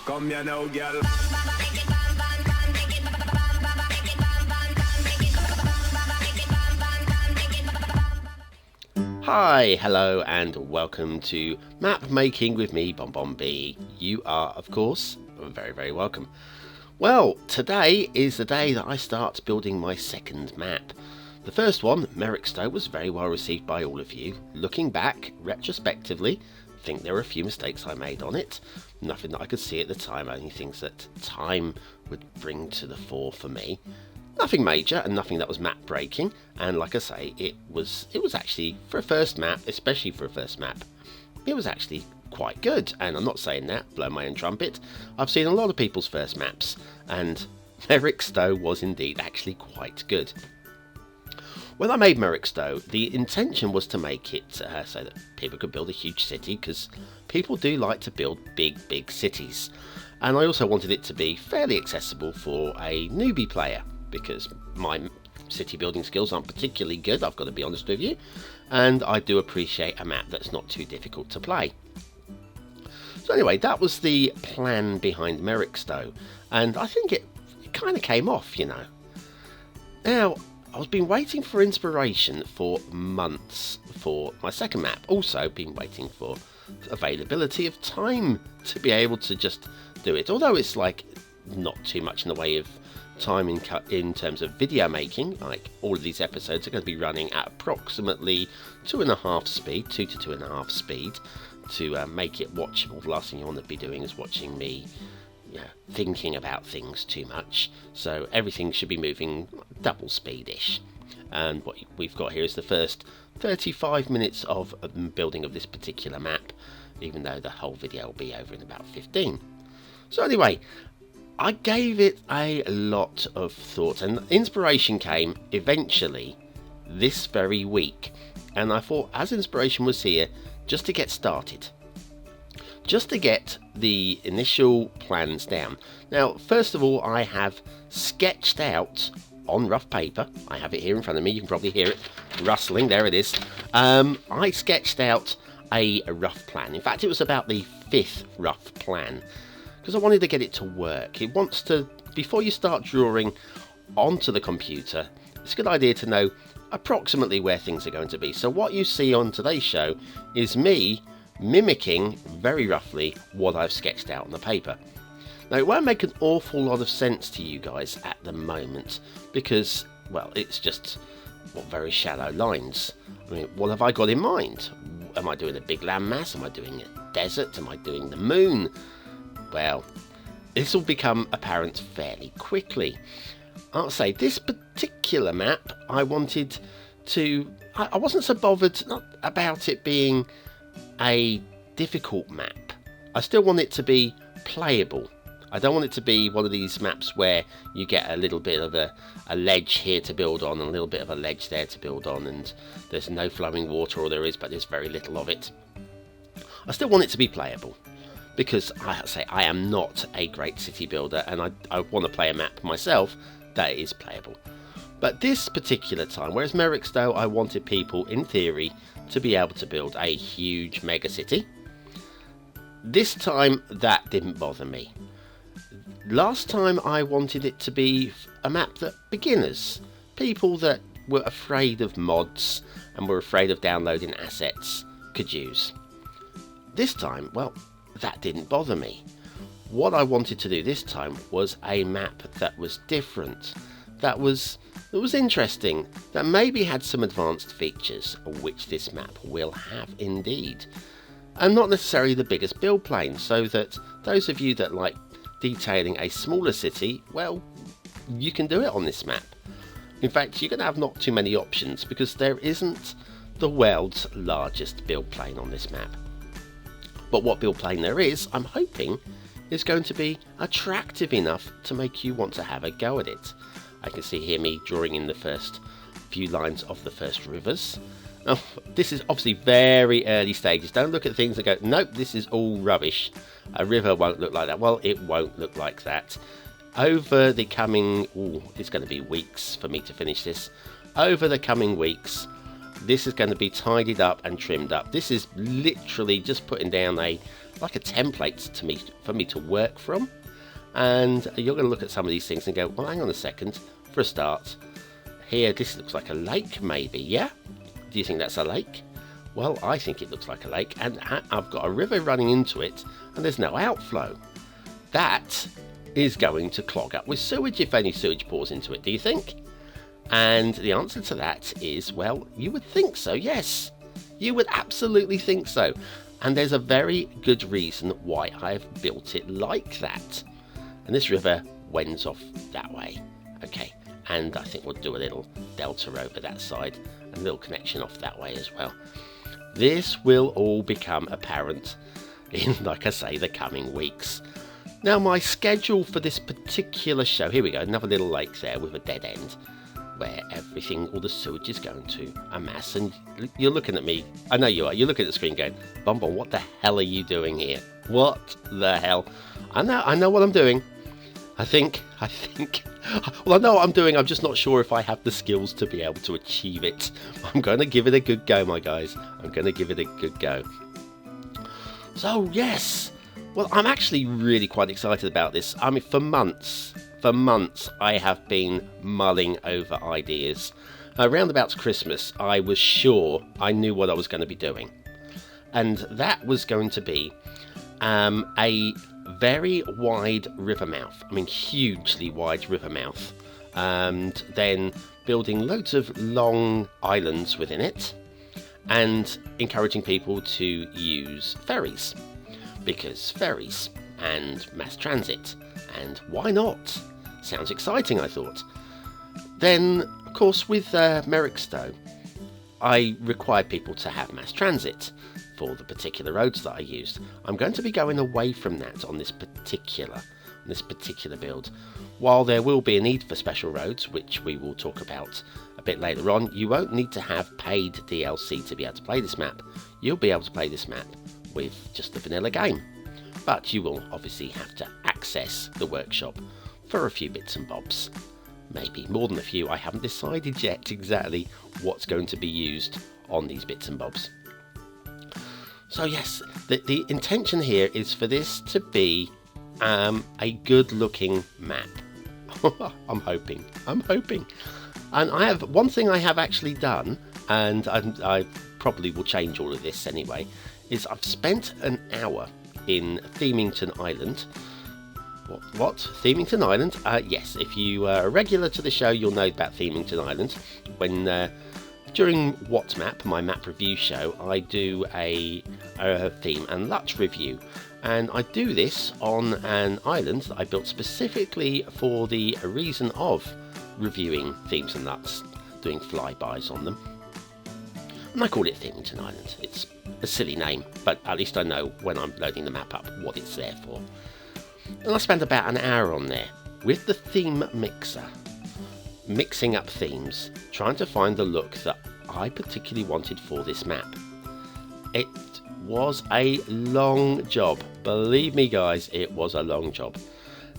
Come here now, girl. Hi, hello, and welcome to Map Making with me, BonBonB. You are, of course, very, very welcome. Well, today is the day that I start building my second map. The first one, Merrickstowe, was very well received by all of you. Looking back, retrospectively, I think there were a few mistakes I made on it. Nothing that I could see at the time, only things that time would bring to the fore for me. Nothing major and nothing that was map breaking, and like I say, it was actually, for a first map, especially for a first map, it was actually quite good. And I'm not saying that, blow my own trumpet. I've seen a lot of people's first maps, and Merrickstowe was indeed actually quite good. When I made Merrickstowe, the intention was to make it so that people could build a huge city, because people do like to build big cities. And I also wanted it to be fairly accessible for a newbie player, because my city building skills aren't particularly good, I've got to be honest with you, and I do appreciate a map that's not too difficult to play. So anyway, that was the plan behind Merrickstowe, and I think it kind of came off, you know. Now, I've been waiting for inspiration for months for my second map, also been waiting for availability of time to be able to just do it, although it's like not too much in the way of time in terms of video making. Like, all of these episodes are going to be running at approximately 2.5 speed, 2 to 2.5 speed, to make it watchable. The last thing you want to be doing is watching me thinking about things too much, so everything should be moving double speedish. And what we've got here is the first 35 minutes of building of this particular map, even though the whole video will be over in about 15. So anyway, I gave it a lot of thought, and inspiration came eventually this very week. And I thought, as inspiration was here, just to get started, just to get the initial plans down. Now, first of all, I have sketched out on rough paper. I have it here in front of me. You can probably hear it rustling. There it is. I sketched out a rough plan. In fact, it was about the 5th rough plan, because I wanted to get it to work. It wants to, before you start drawing onto the computer, it's a good idea to know approximately where things are going to be. So what you see on today's show is me mimicking very roughly what I've sketched out on the paper. Now, it won't make an awful lot of sense to you guys at the moment, because, well, it's just very shallow lines. I mean, what have I got in mind? Am I doing a big landmass? Am I doing a desert? Am I doing the moon? Well, this will become apparent fairly quickly. I'll say this particular map, I wanted to... I wasn't so bothered about it being a difficult map. I still want it to be playable. I don't want it to be one of these maps where you get a little bit of a ledge here to build on and a little bit of a ledge there to build on, and there's no flowing water, or there is, but there's very little of it. I still want it to be playable, because I am not a great city builder, and I want to play a map myself that is playable. But this particular time, whereas Merrickstowe, I wanted people, in theory, to be able to build a huge mega city. This time, that didn't bother me. Last time, I wanted it to be a map that beginners, people that were afraid of mods and were afraid of downloading assets, could use. This time, well, that didn't bother me. What I wanted to do this time was a map that was different, that was interesting, that maybe had some advanced features, which this map will have indeed, and not necessarily the biggest build plane, so that those of you that like detailing a smaller city, well, you can do it on this map. In fact, you're going to have not too many options, because there isn't the world's largest build plane on this map. But what build plane there is, I'm hoping, is going to be attractive enough to make you want to have a go at it. I can see here me drawing in the first few lines of the first rivers. Now, this is obviously very early stages. Don't look at things and go, nope, this is all rubbish. A river won't look like that. Well, it won't look like that. Over the coming... it's going to be weeks for me to finish this. Over the coming weeks, this is going to be tidied up and trimmed up. This is literally just putting down a like a template for me to work from. And you're going to look at some of these things and go, well, hang on a second. For a start, here, this looks like a lake, maybe, yeah? Do you think that's a lake? Well, I think it looks like a lake, and I've got a river running into it, and there's no outflow. That is going to clog up with sewage if any sewage pours into it, do you think? And the answer to that is, well, you would think so, yes. You would absolutely think so. And there's a very good reason why I've built it like that. And this river wends off that way. Okay, and I think we'll do a little delta over that side, and a little connection off that way as well. This will all become apparent in, like I say, the coming weeks. Now, my schedule for this particular show, here we go, another little lake there with a dead end, where everything, all the sewage is going to amass. And you're looking at me, I know you are, you're looking at the screen going, BonBon, what the hell are you doing here? What the hell? I know what I'm doing. I think, well, I know what I'm doing, I'm just not sure if I have the skills to be able to achieve it. I'm going to give it a good go, my guys. I'm going to give it a good go. So, yes. Well, I'm actually really quite excited about this. I mean, for months, I have been mulling over ideas. Around about Christmas, I was sure I knew what I was going to be doing. And that was going to be a very wide river mouth. I mean, hugely wide river mouth. And then building loads of long islands within it. And encouraging people to use ferries. Because ferries and mass transit. And why not? Sounds exciting, I thought. Then, of course, with Merrickstowe, I required people to have mass transit for the particular roads that I used. I'm going to be going away from that on this particular build. While there will be a need for special roads, which we will talk about a bit later on, you won't need to have paid DLC to be able to play this map. You'll be able to play this map with just the vanilla game. But you will obviously have to access the workshop for a few bits and bobs. Maybe more than a few. I haven't decided yet exactly what's going to be used on these bits and bobs. So yes, the intention here is for this to be a good looking map. I'm hoping. And I have one thing I have actually done, and I probably will change all of this anyway, is I've spent an hour in Themington Island. What? Themington Island? Yes, if you are a regular to the show, you'll know about Themington Island. When during What Map, my map review show, I do a theme and LUT review. And I do this on an island that I built specifically for the reason of reviewing themes and LUTs, doing flybys on them. And I call it Themington Island. It's a silly name, but at least I know when I'm loading the map up what it's there for. And I spent about an hour on there with the theme mixer, mixing up themes, trying to find the look that I particularly wanted for this map. It was a long job. Believe me, guys, it was a long job.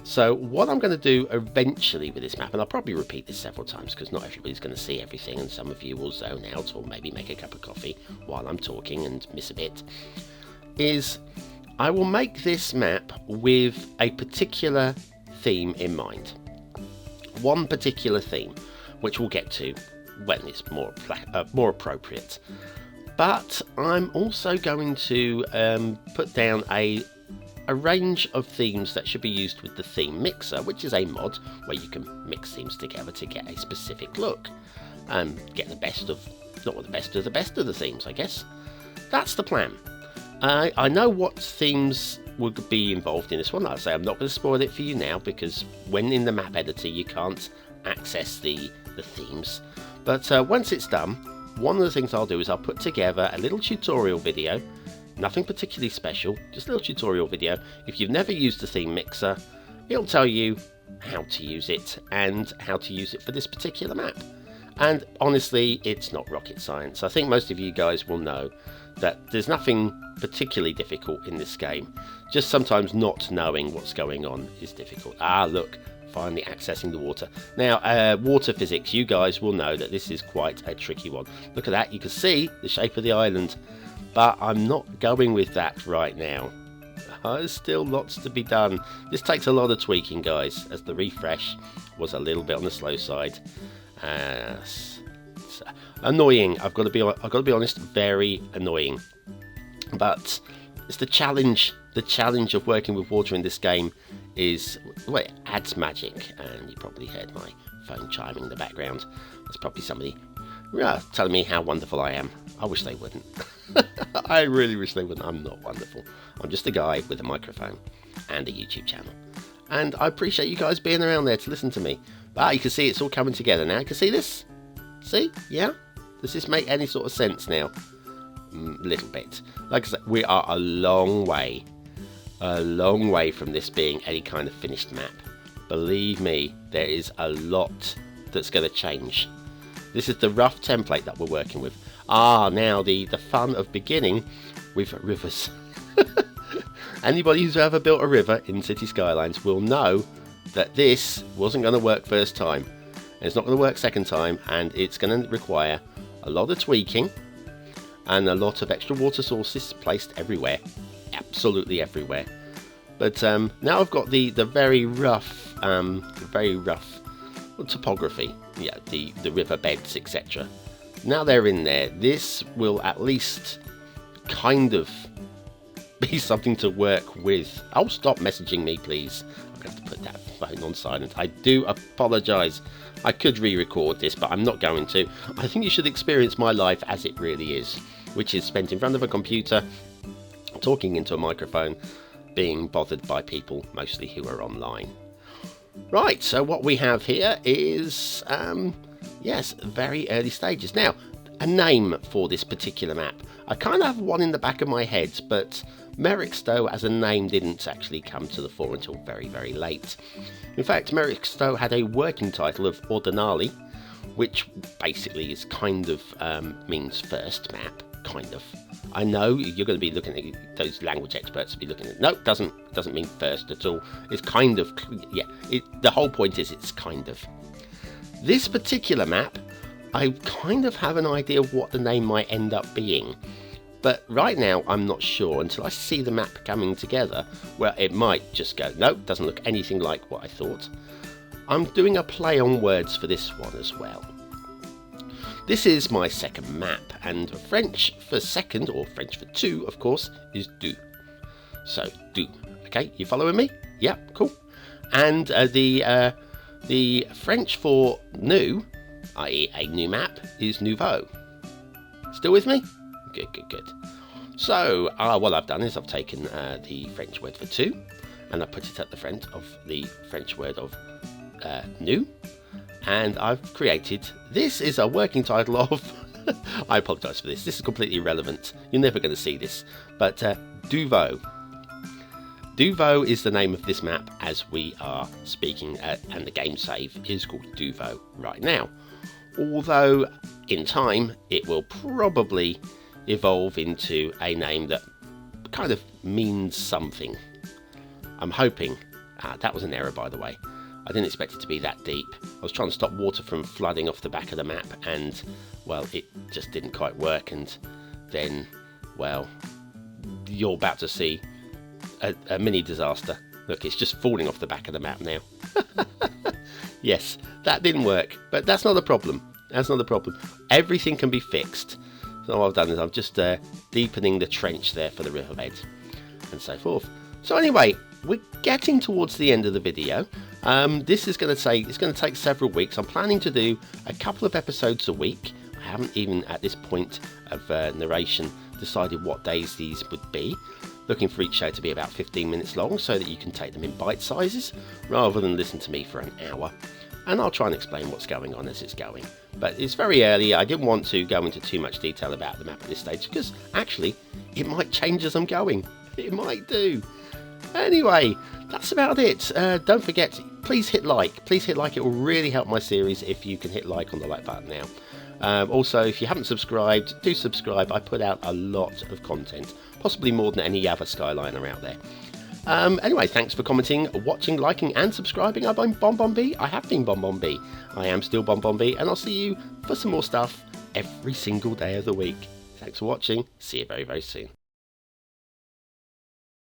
So what I'm going to do eventually with this map, and I'll probably repeat this several times because not everybody's going to see everything, and some of you will zone out or maybe make a cup of coffee while I'm talking and miss a bit, is I will make this map with a particular theme in mind. One particular theme, which we'll get to when it's more appropriate. But I'm also going to put down a range of themes that should be used with the theme mixer, which is a mod where you can mix themes together to get a specific look and get the best of, not the best of the themes, I guess. That's the plan. I know what themes would be involved in this one. Like I say, I'm not going to spoil it for you now because when in the map editor you can't access the themes. But once it's done, one of the things I'll do is I'll put together a little tutorial video. Nothing particularly special, just a little tutorial video. If you've never used the theme mixer, it'll tell you how to use it and how to use it for this particular map. And honestly, it's not rocket science. I think most of you guys will know that there's nothing particularly difficult in this game. Just sometimes not knowing what's going on is difficult. Ah, look, finally accessing the water. Now, water physics, you guys will know that this is quite a tricky one. Look at that, you can see the shape of the island. But I'm not going with that right now. There's still lots to be done. This takes a lot of tweaking, guys, as the refresh was a little bit on the slow side. It's annoying. I've got to be honest, very annoying. But it's the challenge. The challenge of working with water in this game is, well, it adds magic. And you probably heard my phone chiming in the background. That's probably somebody telling me how wonderful I am. I wish they wouldn't. I really wish they wouldn't. I'm not wonderful. I'm just a guy with a microphone and a YouTube channel. And I appreciate you guys being around there to listen to me. But you can see it's all coming together now. You can see this? See? Yeah? Does this make any sort of sense now? Little bit. Like I said, we are a long way from this being any kind of finished map. Believe me, there is a lot that's going to change. This is the rough template that we're working with. Now the fun of beginning with rivers. Anybody who's ever built a river in Cities Skylines will know that this wasn't going to work first time. And it's not going to work second time, and it's going to require a lot of tweaking and a lot of extra water sources placed everywhere. Absolutely everywhere. But now I've got the very rough topography, yeah, the river beds, etc. Now they're in there. This will at least kind of be something to work with. Oh, stop messaging me, please. I'm going to have to put that phone on silent. I do apologise. I could re-record this, but I'm not going to. I think you should experience my life as it really is, which is spent in front of a computer, talking into a microphone, being bothered by people, mostly who are online. Right, so what we have here is, yes, very early stages. Now, a name for this particular map. I kind of have one in the back of my head, but Merrickstowe as a name didn't actually come to the fore until very, very late. In fact, Merrickstowe had a working title of Ordinali, which basically is kind of means first map, kind of. I know you're going to be looking at, those language experts will be looking at, no, it doesn't mean first at all. It's kind of, yeah, the whole point is it's kind of. This particular map, I kind of have an idea of what the name might end up being. But right now, I'm not sure until I see the map coming together, where it might just go, nope, doesn't look anything like what I thought. I'm doing a play on words for this one as well. This is my second map, and French for second, or French for two, of course, is du. So, du. Okay, you following me? Yeah, cool. And the French for new, i.e. a new map, is nouveau. Still with me? Good. So, what I've done is I've taken the French word for two, and I put it at the front of the French word of new, and I've created, this is a working title of, I apologise for this is completely irrelevant, you're never going to see this, but Duvo. Duvo is the name of this map as we are speaking, and the game save is called Duvo right now. Although, in time, it will probably evolve into a name that kind of means something. I'm hoping. That was an error, by the way. I didn't expect it to be that deep. I was trying to stop water from flooding off the back of the map, and, well, it just didn't quite work, and then, well, you're about to see a mini disaster. Look, it's just falling off the back of the map now. Yes, that didn't work, but that's not a problem. That's not a problem. Everything can be fixed. So what I've done is I'm just deepening the trench there for the riverbed and so forth. So anyway, we're getting towards the end of the video. This is going to take several weeks. I'm planning to do a couple of episodes a week. I haven't even at this point of narration decided what days these would be. Looking for each show to be about 15 minutes long so that you can take them in bite sizes rather than listen to me for an hour. And I'll try and explain what's going on as it's going. But it's very early. I didn't want to go into too much detail about the map at this stage because actually it might change as I'm going. It might do. Anyway, that's about it. Don't forget, please hit like. Please hit like. It will really help my series if you can hit like on the like button now. Also, if you haven't subscribed, do subscribe. I put out a lot of content, possibly more than any other Skyliner out there. Anyway, thanks for commenting, watching, liking and subscribing. I've been BonBonB. I have been BonBonB. I am still BonBonB, and I'll see you for some more stuff every single day of the week. Thanks for watching. See you very, very soon.